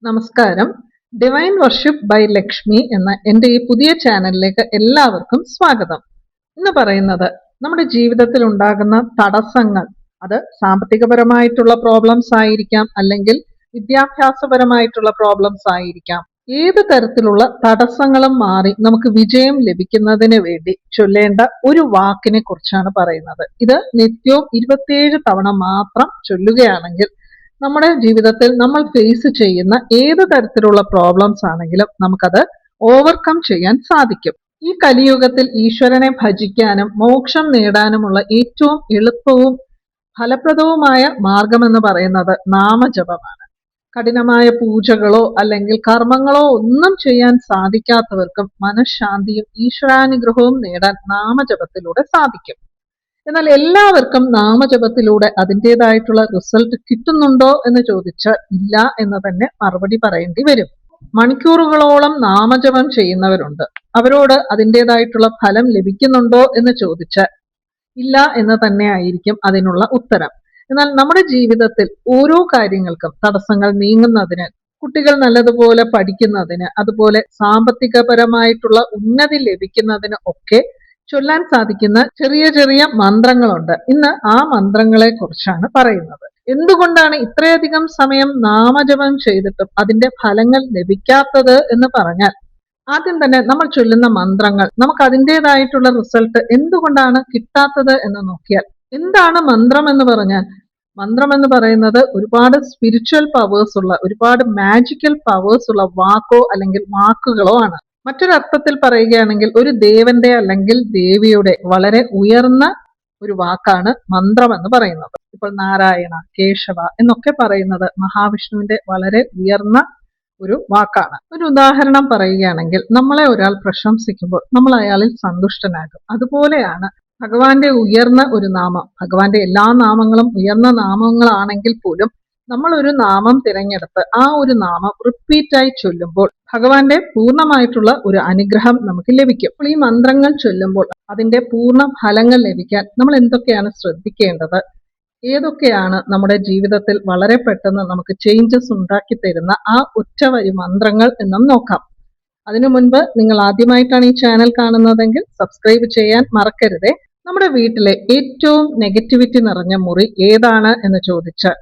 നമസ്കാരം. Divine worship by Lakshmi എന്ന എൻ്റെ ഈ പുതിയ ചാനലിലേക്ക് എല്ലാവർക്കും സ്വാഗതം. ഇന്ന് പറയുന്നത് നമ്മുടെ ജീവിതത്തിൽ ഉണ്ടാകുന്ന തടസ്സങ്ങൾ, അത് സാമ്പത്തികപരമായിട്ടുള്ള പ്രോബ്ലംസ് ആയിരിക്കാം, അല്ലെങ്കിൽ വിദ്യാഭ്യാസപരമായിട്ടുള്ള പ്രോബ്ലംസ് ആയിരിക്കാം. ഏത് തരത്തിലുള്ള തടസ്സങ്ങളും മാറി നമുക്ക് വിജയം ലഭിക്കുന്നതിന് വേണ്ടി ചൊല്ലേണ്ട ഒരു വാക്കിനെ കുറിച്ചാണ് പറയുന്നത്. ഇത് നിത്യവും 27 തവണ മാത്രം ചൊല്ലുകയാണെങ്കിൽ നമ്മുടെ ജീവിതത്തിൽ നമ്മൾ ഫേസ് ചെയ്യുന്ന ഏത് തരത്തിലുള്ള പ്രോബ്ലംസ് ആണെങ്കിലും നമുക്കത് ഓവർകം ചെയ്യാൻ സാധിക്കും. ഈ കലിയുഗത്തിൽ ഈശ്വരനെ ഭജിക്കാനും മോക്ഷം നേടാനുമുള്ള ഏറ്റവും എളുപ്പവും ഫലപ്രദവുമായ മാർഗമെന്ന് പറയുന്നത് നാമജപമാണ്. കഠിനമായ പൂജകളോ അല്ലെങ്കിൽ കർമ്മങ്ങളോ ഒന്നും ചെയ്യാൻ സാധിക്കാത്തവർക്കും മനഃശാന്തിയും ഈശ്വരാനുഗ്രഹവും നേടാൻ നാമജപത്തിലൂടെ സാധിക്കും. എന്നാൽ എല്ലാവർക്കും നാമജപത്തിലൂടെ അതിൻ്റെതായിട്ടുള്ള റിസൾട്ട് കിട്ടുന്നുണ്ടോ എന്ന് ചോദിച്ചാൽ ഇല്ല എന്ന് തന്നെ മറുപടി പറയേണ്ടി വരും. മണിക്കൂറുകളോളം നാമജപം ചെയ്യുന്നവരുണ്ട്. അവരോട് അതിൻ്റെതായിട്ടുള്ള ഫലം ലഭിക്കുന്നുണ്ടോ എന്ന് ചോദിച്ചാൽ ഇല്ല എന്ന് തന്നെ ആയിരിക്കും അതിനുള്ള ഉത്തരം. എന്നാൽ നമ്മുടെ ജീവിതത്തിൽ ഓരോ കാര്യങ്ങൾക്കും തടസ്സങ്ങൾ നീങ്ങുന്നതിന്, കുട്ടികൾ നല്ലതുപോലെ പഠിക്കുന്നതിന്, അതുപോലെ സാമ്പത്തികപരമായിട്ടുള്ള ഉന്നതി ലഭിക്കുന്നതിന് ഒക്കെ ചൊല്ലാൻ സാധിക്കുന്ന ചെറിയ ചെറിയ മന്ത്രങ്ങളുണ്ട്. ഇന്ന് ആ മന്ത്രങ്ങളെ കുറിച്ചാണ് പറയുന്നത്. എന്തുകൊണ്ടാണ് ഇത്രയധികം സമയം നാമജപം ചെയ്തിട്ടും അതിന്റെ ഫലങ്ങൾ ലഭിക്കാത്തത് എന്ന് പറഞ്ഞാൽ, ആദ്യം തന്നെ നമ്മൾ ചൊല്ലുന്ന മന്ത്രങ്ങൾ നമുക്ക് അതിൻ്റെതായിട്ടുള്ള റിസൾട്ട് എന്തുകൊണ്ടാണ് കിട്ടാത്തത് എന്ന് നോക്കിയാൽ, എന്താണ് മന്ത്രം എന്ന് പറഞ്ഞാൽ, മന്ത്രം എന്ന് പറയുന്നത് ഒരുപാട് സ്പിരിച്വൽ പവേഴ്സ് ഉള്ള, ഒരുപാട് മാജിക്കൽ പവേഴ്സ് ഉള്ള വാക്കോ അല്ലെങ്കിൽ വാക്കുകളോ ആണ്. മറ്റൊരർത്ഥത്തിൽ പറയുകയാണെങ്കിൽ ഒരു ദേവന്റെ അല്ലെങ്കിൽ ദേവിയുടെ വളരെ ഉയർന്ന ഒരു വാക്കാണ് മന്ത്രം എന്ന് പറയുന്നത്. ഇപ്പോൾ നാരായണ, കേശവ എന്നൊക്കെ പറയുന്നത് മഹാവിഷ്ണുവിന്റെ വളരെ ഉയർന്ന ഒരു വാക്കാണ്. ഒരു ഉദാഹരണം പറയുകയാണെങ്കിൽ, നമ്മളെ ഒരാൾ പ്രശംസിക്കുമ്പോൾ നമ്മൾ അയാളിൽ സന്തുഷ്ടനാകും. അതുപോലെയാണ് ഭഗവാന്റെ ഉയർന്ന ഒരു നാമം. ഭഗവാന്റെ എല്ലാ നാമങ്ങളും ഉയർന്ന നാമങ്ങളാണെങ്കിൽ പോലും നമ്മൾ ഒരു നാമം തിരഞ്ഞെടുത്ത് ആ ഒരു നാമം റിപ്പീറ്റായി ചൊല്ലുമ്പോൾ ഭഗവാന്റെ പൂർണ്ണമായിട്ടുള്ള ഒരു അനുഗ്രഹം നമുക്ക് ലഭിക്കും. അപ്പോൾ ഈ മന്ത്രങ്ങൾ ചൊല്ലുമ്പോൾ അതിന്റെ പൂർണ്ണ ഫലങ്ങൾ ലഭിക്കാൻ നമ്മൾ എന്തൊക്കെയാണ് ശ്രദ്ധിക്കേണ്ടത്, ഏതൊക്കെയാണ് നമ്മുടെ ജീവിതത്തിൽ വളരെ പെട്ടെന്ന് നമുക്ക് ചേഞ്ചസ് ഉണ്ടാക്കി തരുന്ന ആ ഒറ്റവരി മന്ത്രങ്ങൾ എന്നും നോക്കാം. അതിനു മുൻപ് നിങ്ങൾ ആദ്യമായിട്ടാണ് ഈ ചാനൽ കാണുന്നതെങ്കിൽ സബ്സ്ക്രൈബ് ചെയ്യാൻ മറക്കരുതേ. നമ്മുടെ വീട്ടിലെ ഏറ്റവും നെഗറ്റിവിറ്റി നിറഞ്ഞ മുറി ഏതാണ് എന്ന് ചോദിച്ചാൽ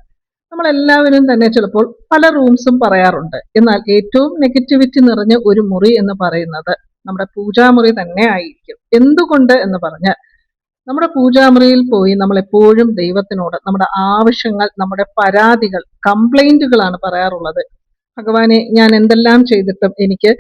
നമ്മളെല്ലാവരും തന്നെ ചിലപ്പോൾ പല റൂംസും പറയാറുണ്ട്. എന്നാൽ ഏറ്റവും നെഗറ്റിവിറ്റി നിറഞ്ഞ ഒരു മുറി എന്ന് പറയുന്നത് നമ്മുടെ പൂജാമുറി തന്നെ ആയിരിക്കും. എന്തുകൊണ്ട് എന്ന് പറഞ്ഞാൽ, നമ്മുടെ പൂജാമുറിയിൽ പോയി നമ്മൾ എപ്പോഴും ദൈവത്തിനോട് നമ്മുടെ ആവശ്യങ്ങൾ, നമ്മുടെ പരാതികൾ, കംപ്ലൈന്റുകളാണ് പറയാറുള്ളത്. ഭഗവാനെ, ഞാൻ എന്തെല്ലാം ചെയ്തിട്ടും എനിക്ക്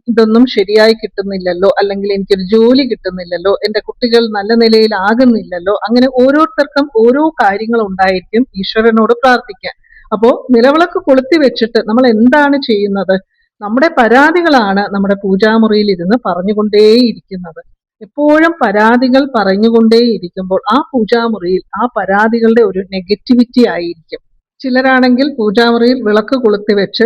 ഇതൊന്നും ശരിയായി കിട്ടുന്നില്ലല്ലോ, അല്ലെങ്കിൽ എനിക്കൊരു ജോലി കിട്ടുന്നില്ലല്ലോ, എൻ്റെ കുട്ടികൾ നല്ല നിലയിലാകുന്നില്ലല്ലോ. അങ്ങനെ ഓരോരുത്തർക്കും ഓരോ കാര്യങ്ങൾ ഉണ്ടായിരിക്കും ഈശ്വരനോട് പ്രാർത്ഥിക്കാൻ. അപ്പോ നിലവിളക്ക് കൊളുത്തി വെച്ചിട്ട് നമ്മൾ എന്താണ് ചെയ്യുന്നത്? നമ്മുടെ പരാതികളാണ് നമ്മുടെ പൂജാമുറിയിൽ ഇരുന്ന് പറഞ്ഞുകൊണ്ടേയിരിക്കുന്നത്. എപ്പോഴും പരാതികൾ പറഞ്ഞുകൊണ്ടേയിരിക്കുമ്പോൾ ആ പൂജാമുറിയിൽ ആ പരാതികളുടെ ഒരു നെഗറ്റിവിറ്റി ആയിരിക്കും. ചിലരാണെങ്കിൽ പൂജാമുറിയിൽ വിളക്ക് കൊളുത്തി വെച്ച്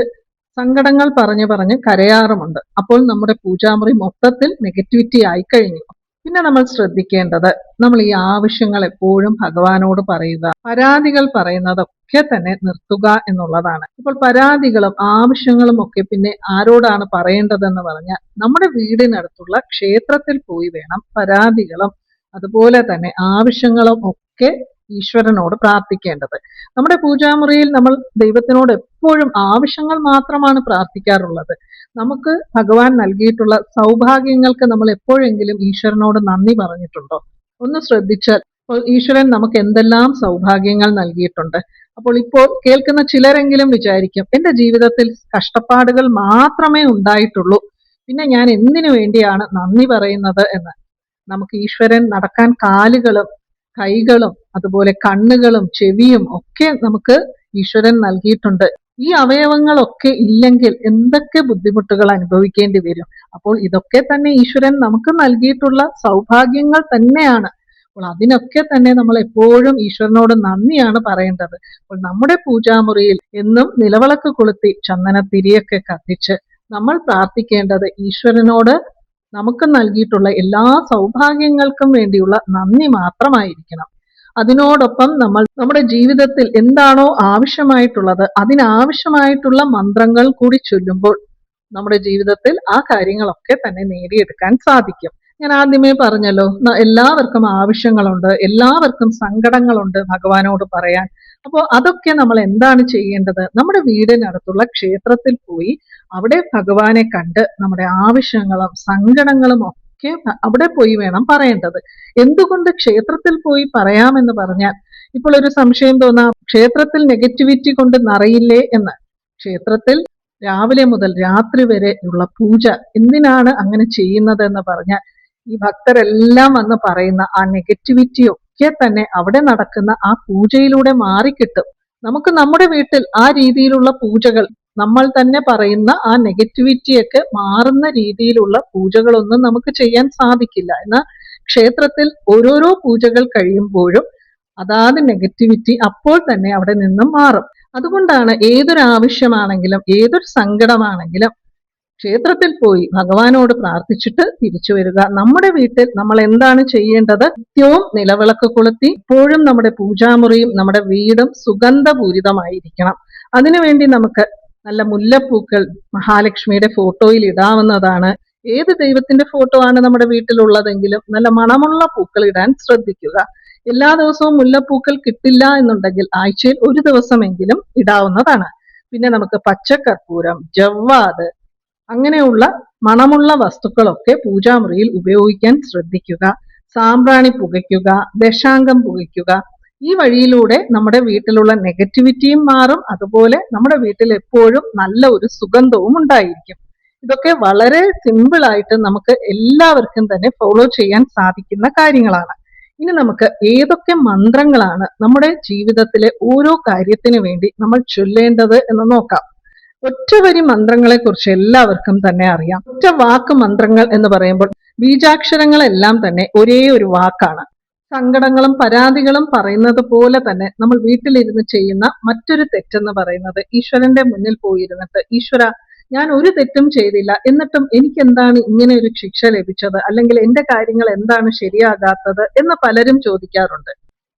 സങ്കടങ്ങൾ പറഞ്ഞ് കരയാറുമുണ്ട്. അപ്പോൾ നമ്മുടെ പൂജാമുറി മൊത്തത്തിൽ നെഗറ്റിവിറ്റി ആയി കഴിഞ്ഞു. പിന്നെ നമ്മൾ ശ്രദ്ധിക്കേണ്ടത്, നമ്മൾ ഈ ആവശ്യങ്ങൾ എപ്പോഴും ഭഗവാനോട് പറയുക, പരാതികൾ പറയുന്നതൊക്കെ തന്നെ നിർത്തുക എന്നുള്ളതാണ്. ഇപ്പോൾ പരാതികളും ആവശ്യങ്ങളും ഒക്കെ പിന്നെ ആരോടാണ് പറയേണ്ടതെന്ന് പറഞ്ഞാൽ, നമ്മുടെ വീടിനടുത്തുള്ള ക്ഷേത്രത്തിൽ പോയി വേണം പരാതികളും അതുപോലെ തന്നെ ആവശ്യങ്ങളും ഒക്കെ ഈശ്വരനോട് പ്രാർത്ഥിക്കേണ്ടത്. നമ്മുടെ പൂജാമുറിയിൽ നമ്മൾ ദൈവത്തിനോട് എപ്പോഴും ആവശ്യങ്ങൾ മാത്രമാണ് പ്രാർത്ഥിക്കാറുള്ളത്. നമുക്ക് ഭഗവാൻ നൽകിയിട്ടുള്ള സൗഭാഗ്യങ്ങൾക്ക് നമ്മൾ എപ്പോഴെങ്കിലും ഈശ്വരനോട് നന്ദി പറഞ്ഞിട്ടുണ്ടോ? ഒന്ന് ശ്രദ്ധിച്ചാൽ ഈശ്വരൻ നമുക്ക് എന്തെല്ലാം സൗഭാഗ്യങ്ങൾ നൽകിയിട്ടുണ്ട്. അപ്പോൾ ഇപ്പോൾ കേൾക്കുന്ന ചിലരെങ്കിലും വിചാരിക്കും, എൻ്റെ ജീവിതത്തിൽ കഷ്ടപ്പാടുകൾ മാത്രമേ ഉണ്ടായിട്ടുള്ളൂ, പിന്നെ ഞാൻ എന്തിനു വേണ്ടിയാണ് നന്ദി പറയുന്നത് എന്ന്. നമുക്ക് ഈശ്വരൻ നടക്കാൻ കാലുകളും കൈകളും അതുപോലെ കണ്ണുകളും ചെവിയും ഒക്കെ നമുക്ക് ഈശ്വരൻ നൽകിയിട്ടുണ്ട്. ഈ അവയവങ്ങളൊക്കെ ഇല്ലെങ്കിൽ എന്തൊക്കെ ബുദ്ധിമുട്ടുകൾ അനുഭവിക്കേണ്ടി വരും. അപ്പോൾ ഇതൊക്കെ തന്നെ ഈശ്വരൻ നമുക്ക് നൽകിയിട്ടുള്ള സൗഭാഗ്യങ്ങൾ തന്നെയാണ്. അപ്പോൾ അതിനൊക്കെ തന്നെ നമ്മൾ എപ്പോഴും ഈശ്വരനോട് നന്ദിയാണ് പറയേണ്ടത്. അപ്പോൾ നമ്മുടെ പൂജാമുറിയിൽ എന്നും നിലവിളക്ക് കൊളുത്തി ചന്ദനത്തിരിയൊക്കെ കത്തിച്ച് നമ്മൾ പ്രാർത്ഥിക്കേണ്ടത് ഈശ്വരനോട് നമുക്ക് നൽകിയിട്ടുള്ള എല്ലാ സൗഭാഗ്യങ്ങൾക്കും വേണ്ടിയുള്ള നന്ദി മാത്രമായിരിക്കണം. അതിനോടൊപ്പം നമ്മൾ നമ്മുടെ ജീവിതത്തിൽ എന്താണോ ആവശ്യമായിട്ടുള്ളത് അതിനാവശ്യമായിട്ടുള്ള മന്ത്രങ്ങൾ കൂടി ചൊല്ലുമ്പോൾ നമ്മുടെ ജീവിതത്തിൽ ആ കാര്യങ്ങളൊക്കെ തന്നെ നേടിയെടുക്കാൻ സാധിക്കും. ഞാൻ ആദ്യമേ പറഞ്ഞല്ലോ, എല്ലാവർക്കും ആവശ്യങ്ങളുണ്ട്, എല്ലാവർക്കും സങ്കടങ്ങളുണ്ട് ഭഗവാനോട് പറയാൻ. അപ്പോൾ അതൊക്കെ നമ്മൾ എന്താണ് ചെയ്യേണ്ടത്? നമ്മുടെ വീടിനടുത്തുള്ള ക്ഷേത്രത്തിൽ പോയി അവിടെ ഭഗവാനെ കണ്ട് നമ്മുടെ ആവശ്യങ്ങളും സങ്കടങ്ങളും ഒക്കെ അവിടെ പോയി വേണം പറയേണ്ടത്. എന്തുകൊണ്ട് ക്ഷേത്രത്തിൽ പോയി പറയാമെന്ന് പറഞ്ഞാൽ, ഇപ്പോൾ ഒരു സംശയം തോന്നാം, ക്ഷേത്രത്തിൽ നെഗറ്റിവിറ്റി കൊണ്ട് നിറയില്ലേ എന്ന്. ക്ഷേത്രത്തിൽ രാവിലെ മുതൽ രാത്രി വരെ ഉള്ള പൂജ എന്തിനാണ് അങ്ങനെ ചെയ്യുന്നത് എന്ന് പറഞ്ഞാൽ, ഈ ഭക്തരെല്ലാം വന്ന് പറയുന്ന ആ നെഗറ്റിവിറ്റി ഒക്കെ തന്നെ അവിടെ നടക്കുന്ന ആ പൂജയിലൂടെ മാറിക്കിട്ടും. നമുക്ക് നമ്മുടെ വീട്ടിൽ ആ രീതിയിലുള്ള പൂജകൾ, നമ്മൾ തന്നെ പറയുന്ന ആ നെഗറ്റിവിറ്റിയൊക്കെ മാറുന്ന രീതിയിലുള്ള പൂജകളൊന്നും നമുക്ക് ചെയ്യാൻ സാധിക്കില്ല. എന്നാൽ ക്ഷേത്രത്തിൽ ഓരോരോ പൂജകൾ കഴിയുമ്പോഴും അതാത് നെഗറ്റിവിറ്റി അപ്പോൾ തന്നെ അവിടെ നിന്നും മാറും. അതുകൊണ്ടാണ് ഏതൊരു ആവശ്യമാണെങ്കിലും ഏതൊരു സങ്കടമാണെങ്കിലും ക്ഷേത്രത്തിൽ പോയി ഭഗവാനോട് പ്രാർത്ഥിച്ചിട്ട് തിരിച്ചു വരിക. നമ്മുടെ വീട്ടിൽ നമ്മൾ എന്താണ് ചെയ്യേണ്ടത്? നിത്യവും നിലവിളക്ക് കൊളുത്തി എപ്പോഴും നമ്മുടെ പൂജാമുറിയും നമ്മുടെ വീടും സുഗന്ധപൂരിതമായിരിക്കണം. അതിനുവേണ്ടി നമുക്ക് നല്ല മുല്ലപ്പൂക്കൾ മഹാലക്ഷ്മിയുടെ ഫോട്ടോയിൽ ഇടാവുന്നതാണ്. ഏത് ദൈവത്തിന്റെ ഫോട്ടോ ആണ് നമ്മുടെ വീട്ടിലുള്ളതെങ്കിലും നല്ല മണമുള്ള പൂക്കൾ ഇടാൻ ശ്രദ്ധിക്കുക. എല്ലാ ദിവസവും മുല്ലപ്പൂക്കൾ കിട്ടില്ല എന്നുണ്ടെങ്കിൽ ആഴ്ചയിൽ ഒരു ദിവസമെങ്കിലും ഇടാവുന്നതാണ്. പിന്നെ നമുക്ക് പച്ചക്കർപ്പൂരം, ജവ്വാത്, അങ്ങനെയുള്ള മണമുള്ള വസ്തുക്കളൊക്കെ പൂജാമുറിയിൽ ഉപയോഗിക്കാൻ ശ്രദ്ധിക്കുക. സാമ്പ്രാണി പുകയ്ക്കുക, ദശാംഗം പുകയ്ക്കുക. ഈ വഴിയിലൂടെ നമ്മുടെ വീട്ടിലുള്ള നെഗറ്റിവിറ്റിയും മാറും, അതുപോലെ നമ്മുടെ വീട്ടിൽ എപ്പോഴും നല്ല ഒരു സുഗന്ധവും ഉണ്ടായിരിക്കും. ഇതൊക്കെ വളരെ സിമ്പിൾ ആയിട്ട് നമുക്ക് എല്ലാവർക്കും തന്നെ ഫോളോ ചെയ്യാൻ സാധിക്കുന്ന കാര്യങ്ങളാണ്. ഇനി നമുക്ക് ഏതൊക്കെ മന്ത്രങ്ങളാണ് നമ്മുടെ ജീവിതത്തിലെ ഓരോ കാര്യത്തിന് വേണ്ടി നമ്മൾ ചൊല്ലേണ്ടത് എന്ന് നോക്കാം. ഒറ്റവരി മന്ത്രങ്ങളെ കുറിച്ച് എല്ലാവർക്കും തന്നെ അറിയാം. ഒറ്റ വാക്ക് മന്ത്രങ്ങൾ എന്ന് പറയുമ്പോൾ ബീജാക്ഷരങ്ങളെല്ലാം തന്നെ ഒരേ ഒരു വാക്കാണ്. സങ്കടങ്ങളും പരാതികളും പറയുന്നത് പോലെ തന്നെ നമ്മൾ വീട്ടിലിരുന്ന് ചെയ്യുന്ന മറ്റൊരു തെറ്റെന്ന് പറയുന്നത് ഈശ്വരന്റെ മുന്നിൽ പോയിരുന്നിട്ട്, ഈശ്വര, ഞാൻ ഒരു തെറ്റും ചെയ്തില്ല, എന്നിട്ടും എനിക്ക് എന്താണ് ഇങ്ങനെ ഒരു ശിക്ഷ ലഭിച്ചത്, അല്ലെങ്കിൽ എന്റെ കാര്യങ്ങൾ എന്താണ് ശരിയാകാത്തത് എന്ന് പലരും ചോദിക്കാറുണ്ട്.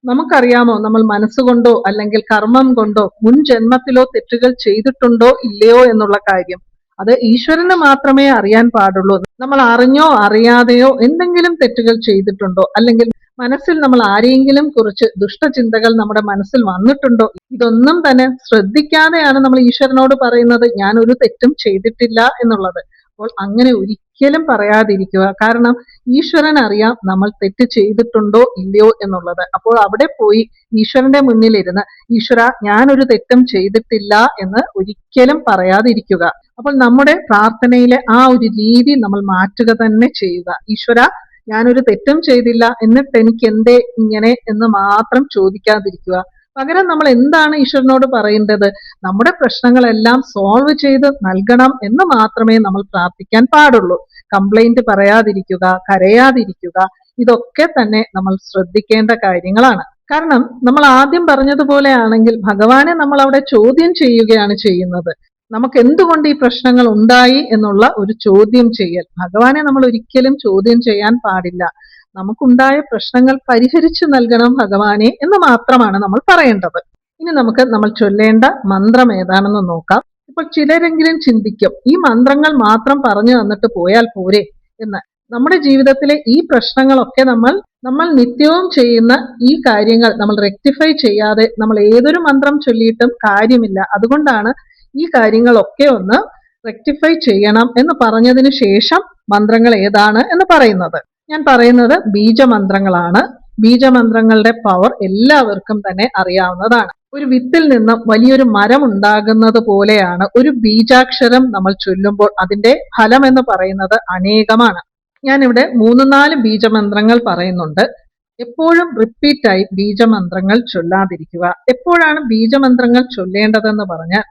നമുക്കറിയാമോ നമ്മൾ മനസ്സുകൊണ്ടോ അല്ലെങ്കിൽ കർമ്മം കൊണ്ടോ മുൻ ജന്മത്തിലോ തെറ്റുകൾ ചെയ്തിട്ടുണ്ടോ ഇല്ലയോ എന്നുള്ള കാര്യം? അത് ഈശ്വരന് മാത്രമേ അറിയാൻ പാടുള്ളൂ. നമ്മൾ അറിഞ്ഞോ അറിയാതെയോ എന്തെങ്കിലും തെറ്റുകൾ ചെയ്തിട്ടുണ്ടോ, അല്ലെങ്കിൽ മനസ്സിൽ നമ്മൾ ആരെയെങ്കിലും കുറിച്ച് ദുഷ്ടചിന്തകൾ നമ്മുടെ മനസ്സിൽ വന്നിട്ടുണ്ടോ? ഇതൊന്നും തന്നെ ശ്രദ്ധിക്കാതെയാണ് നമ്മൾ ഈശ്വരനോട് പറയുന്നത് ഞാൻ ഒരു തെറ്റും ചെയ്തിട്ടില്ല എന്നുള്ളത്. അപ്പോൾ അങ്ങനെ ഒരിക്കലും പറയാതിരിക്കുക. കാരണം ഈശ്വരൻ അറിയാം നമ്മൾ തെറ്റ് ചെയ്തിട്ടുണ്ടോ ഇല്ലയോ എന്നുള്ളത്. അപ്പോൾ അവിടെ പോയി ഈശ്വരന്റെ മുന്നിലിരുന്ന്, ഈശ്വര, ഞാനൊരു തെറ്റും ചെയ്തിട്ടില്ല എന്ന് ഒരിക്കലും പറയാതിരിക്കുക. അപ്പോൾ നമ്മുടെ പ്രാർത്ഥനയിലെ ആ ഒരു രീതി നമ്മൾ മാറ്റുക തന്നെ ചെയ്യുക. ഈശ്വര, ഞാനൊരു തെറ്റും ചെയ്തില്ല, എന്നിട്ട് എനിക്ക് എന്തേ ഇങ്ങനെ എന്ന് മാത്രം ചോദിക്കാതിരിക്കുക. പകരം നമ്മൾ എന്താണ് ഈശ്വരനോട് പറയേണ്ടത്? നമ്മുടെ പ്രശ്നങ്ങളെല്ലാം സോൾവ് ചെയ്ത് നൽകണം എന്ന് മാത്രമേ നമ്മൾ പ്രാർത്ഥിക്കാൻ പാടുള്ളൂ. കംപ്ലൈന്റ് പറയാതിരിക്കുക, കരയാതിരിക്കുക, ഇതൊക്കെ തന്നെ നമ്മൾ ശ്രദ്ധിക്കേണ്ട കാര്യങ്ങളാണ്. കാരണം നമ്മൾ ആദ്യം പറഞ്ഞതുപോലെ ആണെങ്കിൽ ഭഗവാനെ നമ്മൾ അവിടെ ചോദ്യം ചെയ്യുകയാണ് ചെയ്യുന്നത്. നമുക്ക് എന്തുകൊണ്ട് ഈ പ്രശ്നങ്ങൾ ഉണ്ടായി എന്നുള്ള ഒരു ചോദ്യം ചെയ്യൽ. ഭഗവാനെ നമ്മൾ ഒരിക്കലും ചോദ്യം ചെയ്യാൻ പാടില്ല. നമുക്കുണ്ടായ പ്രശ്നങ്ങൾ പരിഹരിച്ചു നൽകണം ഭഗവാനെ എന്ന് മാത്രമാണ് നമ്മൾ പറയേണ്ടത്. ഇനി നമുക്ക് നമ്മൾ ചൊല്ലേണ്ട മന്ത്രം ഏതാണെന്ന് നോക്കാം. ഇപ്പോൾ ചിലരെങ്കിലും ചിന്തിക്കും, ഈ മന്ത്രങ്ങൾ മാത്രം പറഞ്ഞു തന്നിട്ട് പോയാൽ പോരെ എന്ന്. നമ്മുടെ ജീവിതത്തിലെ ഈ പ്രശ്നങ്ങളൊക്കെ നമ്മൾ നിത്യവും ചെയ്യുന്ന ഈ കാര്യങ്ങൾ നമ്മൾ റെക്ടിഫൈ ചെയ്യാതെ നമ്മൾ ഏതൊരു മന്ത്രം ചൊല്ലിയിട്ടും കാര്യമില്ല. അതുകൊണ്ടാണ് ഈ കാര്യങ്ങളൊക്കെ ഒന്ന് റെക്ടിഫൈ ചെയ്യണം എന്ന് പറഞ്ഞതിന് ശേഷം മന്ത്രങ്ങൾ ഏതാണ് എന്ന് പറയുന്നത്. ഞാൻ പറയുന്നത് ബീജമന്ത്രങ്ങളാണ്. ബീജമന്ത്രങ്ങളുടെ പവർ എല്ലാവർക്കും തന്നെ അറിയാവുന്നതാണ്. ഒരു വിത്തിൽ നിന്നും വലിയൊരു മരം ഉണ്ടാകുന്നത് പോലെയാണ് ഒരു ബീജാക്ഷരം നമ്മൾ ചൊല്ലുമ്പോൾ അതിന്റെ ഫലം എന്ന് പറയുന്നത് അനേകമാണ്. ഞാനിവിടെ 3-4 ബീജമന്ത്രങ്ങൾ പറയുന്നുണ്ട്. എപ്പോഴും റിപ്പീറ്റായി ബീജമന്ത്രങ്ങൾ ചൊല്ലാതിരിക്കുക. എപ്പോഴാണ് ബീജമന്ത്രങ്ങൾ ചൊല്ലേണ്ടതെന്ന് പറഞ്ഞാൽ,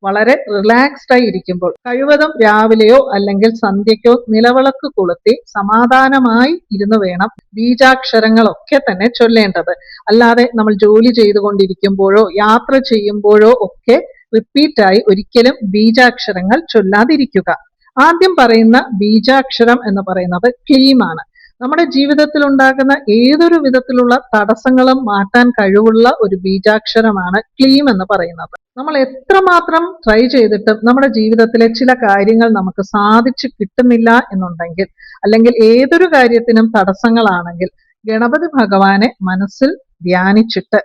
വളരെ റിലാക്സ്ഡ് ആയി ഇരിക്കുമ്പോൾ, കഴിവതും രാവിലെയോ അല്ലെങ്കിൽ സന്ധ്യയ്ക്കോ നിലവിളക്ക് കൊളുത്തി സമാധാനമായി ഇരുന്ന് വേണം ബീജാക്ഷരങ്ങളൊക്കെ തന്നെ ചൊല്ലേണ്ടത്. അല്ലാതെ നമ്മൾ ജോലി ചെയ്തുകൊണ്ടിരിക്കുമ്പോഴോ യാത്ര ചെയ്യുമ്പോഴോ ഒക്കെ റിപ്പീറ്റായി ഒരിക്കലും ബീജാക്ഷരങ്ങൾ ചൊല്ലാതിരിക്കുക. ആദ്യം പറയുന്ന ബീജാക്ഷരം എന്ന് പറയുന്നത് ക്ലീമാണ്. നമ്മുടെ ജീവിതത്തിൽ ഉണ്ടാകുന്ന ഏതൊരു വിധത്തിലുള്ള തടസ്സങ്ങളും മാറ്റാൻ കഴിവുള്ള ഒരു ബീജാക്ഷരമാണ് ക്ലീം എന്ന് പറയുന്നത്. നമ്മൾ എത്രമാത്രം ട്രൈ ചെയ്തിട്ടും നമ്മുടെ ജീവിതത്തിലെ ചില കാര്യങ്ങൾ നമുക്ക് സാധിച്ചു കിട്ടുന്നില്ല എന്നുണ്ടെങ്കിൽ, അല്ലെങ്കിൽ ഏതൊരു കാര്യത്തിനും തടസ്സങ്ങളാണെങ്കിൽ, ഗണപതി ഭഗവാനെ മനസ്സിൽ ധ്യാനിച്ചിട്ട്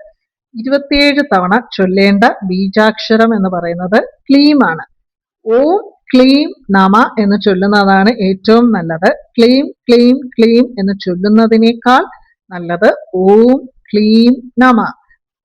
27 തവണ ചൊല്ലേണ്ട ബീജാക്ഷരം എന്ന് പറയുന്നത് ക്ലീം ആണ്. ഓം ക്ലീം നമ എന്ന് ചൊല്ലുന്നതാണ് ഏറ്റവും നല്ലത്. ക്ലീം ക്ലീം ക്ലീം എന്ന് ചൊല്ലുന്നതിനേക്കാൾ നല്ലത് ഓം ക്ലീം നമ.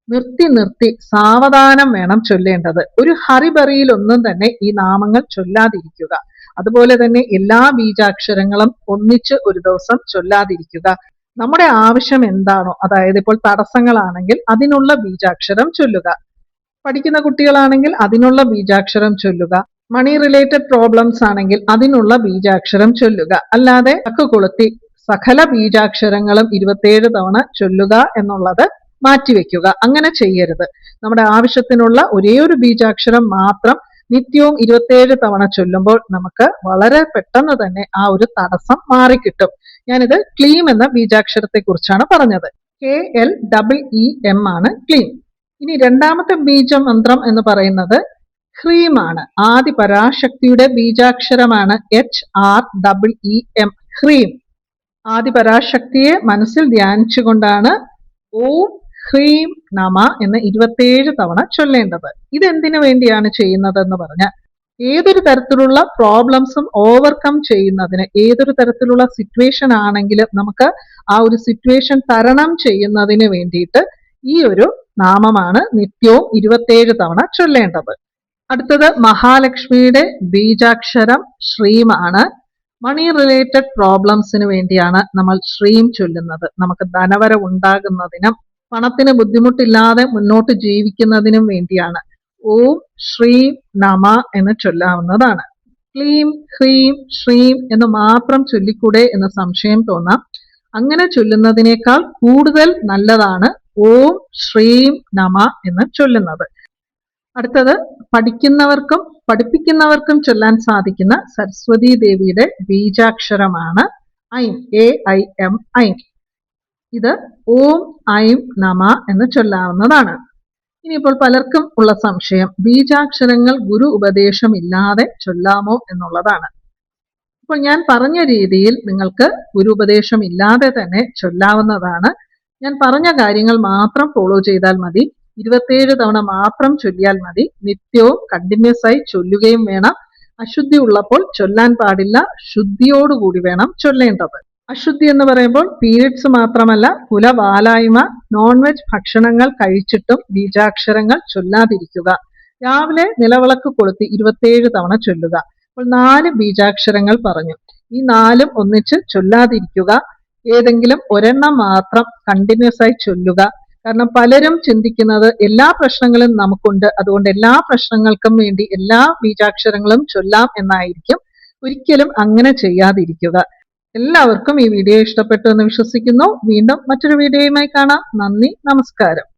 നിർത്തി നിർത്തി സാവധാനം വേണം ചൊല്ലേണ്ടത്. ഒരു ഹറിബറിയിലൊന്നും തന്നെ ഈ നാമങ്ങൾ ചൊല്ലാതിരിക്കുക. അതുപോലെ തന്നെ എല്ലാ ബീജാക്ഷരങ്ങളും ഒന്നിച്ച് ഒരു ദിവസം ചൊല്ലാതിരിക്കുക. നമ്മുടെ ആവശ്യം എന്താണോ, അതായത് ഇപ്പോൾ തടസ്സങ്ങളാണെങ്കിൽ അതിനുള്ള ബീജാക്ഷരം ചൊല്ലുക, പഠിക്കുന്ന കുട്ടികളാണെങ്കിൽ അതിനുള്ള ബീജാക്ഷരം ചൊല്ലുക, മണി റിലേറ്റഡ് പ്രോബ്ലംസ് ആണെങ്കിൽ അതിനുള്ള ബീജാക്ഷരം ചൊല്ലുക. അല്ലാതെ അക്ക് കൊളുത്തി സകല ബീജാക്ഷരങ്ങളും 27 തവണ ചൊല്ലുക എന്നുള്ളത് മാറ്റിവെക്കുക. അങ്ങനെ ചെയ്യരുത്. നമ്മുടെ ആവശ്യത്തിനുള്ള ഒരേ ഒരു ബീജാക്ഷരം മാത്രം നിത്യവും 27 തവണ ചൊല്ലുമ്പോൾ നമുക്ക് വളരെ പെട്ടെന്ന് തന്നെ ആ ഒരു തടസ്സം മാറിക്കിട്ടും. ഞാനിത് ക്ലീം എന്ന ബീജാക്ഷരത്തെ കുറിച്ചാണ് പറഞ്ഞത്. KLEEM ആണ് ക്ലീം. ഇനി രണ്ടാമത്തെ ബീജമന്ത്രം എന്ന് പറയുന്നത് ഹ്രീം ആണ്. ആദി പരാശക്തിയുടെ ബീജാക്ഷരമാണ് HREEM, ഹ്രീം. ആദി പരാശക്തിയെ മനസ്സിൽ ധ്യാനിച്ചുകൊണ്ടാണ് ഓം ഹ്രീം നമ എന്ന് 27 തവണ ചൊല്ലേണ്ടത്. ഇതെന്തിനു വേണ്ടിയാണ് ചെയ്യുന്നതെന്ന് പറഞ്ഞാൽ, ഏതൊരു തരത്തിലുള്ള പ്രോബ്ലംസും ഓവർകം ചെയ്യുന്നതിന്, ഏതൊരു തരത്തിലുള്ള സിറ്റുവേഷൻ ആണെങ്കിലും നമുക്ക് ആ ഒരു സിറ്റുവേഷൻ തരണം ചെയ്യുന്നതിന് വേണ്ടിയിട്ട് ഈ ഒരു നാമമാണ് നിത്യവും 27 തവണ ചൊല്ലേണ്ടത്. അടുത്തത് മഹാലക്ഷ്മിയുടെ ബീജാക്ഷരം ശ്രീം ആണ്. മണി റിലേറ്റഡ് പ്രോബ്ലംസിന് വേണ്ടിയാണ് നമ്മൾ ശ്രീം ചൊല്ലുന്നത്. നമുക്ക് ധനവരവ് ഉണ്ടാകുന്നതിനും പണത്തിന് ബുദ്ധിമുട്ടില്ലാതെ മുന്നോട്ട് ജീവിക്കുന്നതിനും വേണ്ടിയാണ് ഓം ശ്രീം നമ എന്ന് ചൊല്ലാവുന്നതാണ്. ക്ലീം ഹ്രീം ശ്രീം എന്ന് മാത്രം ചൊല്ലിക്കൂടെ എന്ന് സംശയം തോന്നാം. അങ്ങനെ ചൊല്ലുന്നതിനേക്കാൾ കൂടുതൽ നല്ലതാണ് ഓം ശ്രീം നമ എന്ന് ചൊല്ലുന്നത്. അടുത്തത് പഠിക്കുന്നവർക്കും പഠിപ്പിക്കുന്നവർക്കും ചൊല്ലാൻ സാധിക്കുന്ന സരസ്വതി ദേവിയുടെ ബീജാക്ഷരമാണ് ഐം, AIM, ഐം. ഇത് ഓം ഐം നമ എന്ന് ചൊല്ലാവുന്നതാണ്. ഇനിയിപ്പോൾ പലർക്കും ഉള്ള സംശയം, ബീജാക്ഷരങ്ങൾ ഗുരു ഉപദേശം ഇല്ലാതെ ചൊല്ലാമോ എന്നുള്ളതാണ്. അപ്പോൾ ഞാൻ പറഞ്ഞ രീതിയിൽ നിങ്ങൾക്ക് ഗുരു ഉപദേശം ഇല്ലാതെ തന്നെ ചൊല്ലാവുന്നതാണ്. ഞാൻ പറഞ്ഞ കാര്യങ്ങൾ മാത്രം ഫോളോ ചെയ്താൽ മതി. 27 തവണ മാത്രം ചൊല്ലിയാൽ മതി. നിത്യവും കണ്ടിന്യൂസ് ആയി ചൊല്ലുകയും വേണം. അശുദ്ധി ഉള്ളപ്പോൾ ചൊല്ലാൻ പാടില്ല, ശുദ്ധിയോടുകൂടി വേണം ചൊല്ലേണ്ടത്. അശുദ്ധി എന്ന് പറയുമ്പോൾ പീരിയഡ്സ് മാത്രമല്ല, കുലവാലായ്മ, നോൺ വെജ് ഭക്ഷണങ്ങൾ കഴിച്ചിട്ടും ബീജാക്ഷരങ്ങൾ ചൊല്ലാതിരിക്കുക. രാവിലെ നിലവിളക്ക് കൊളുത്തി 27 തവണ ചൊല്ലുക. അപ്പോൾ 4 ബീജാക്ഷരങ്ങൾ പറഞ്ഞു. ഈ 4ഉം ഒന്നിച്ച് ചൊല്ലാതിരിക്കുക. ഏതെങ്കിലും ഒരെണ്ണം മാത്രം കണ്ടിന്യൂസ് ആയി ചൊല്ലുക. കാരണം പലരും ചിന്തിക്കുന്നത് എല്ലാ പ്രശ്നങ്ങളും നമുക്കുണ്ട്, അതുകൊണ്ട് എല്ലാ പ്രശ്നങ്ങൾക്കും വേണ്ടി എല്ലാ ബീജാക്ഷരങ്ങളും ചൊല്ലാം എന്നായിരിക്കും. ഒരിക്കലും അങ്ങനെ ചെയ്യാതിരിക്കുക. എല്ലാവർക്കും ഈ വീഡിയോ ഇഷ്ടപ്പെട്ടു എന്ന് വിശ്വസിക്കുന്നു. വീണ്ടും മറ്റൊരു വീഡിയോയുമായി കാണാം. നന്ദി, നമസ്കാരം.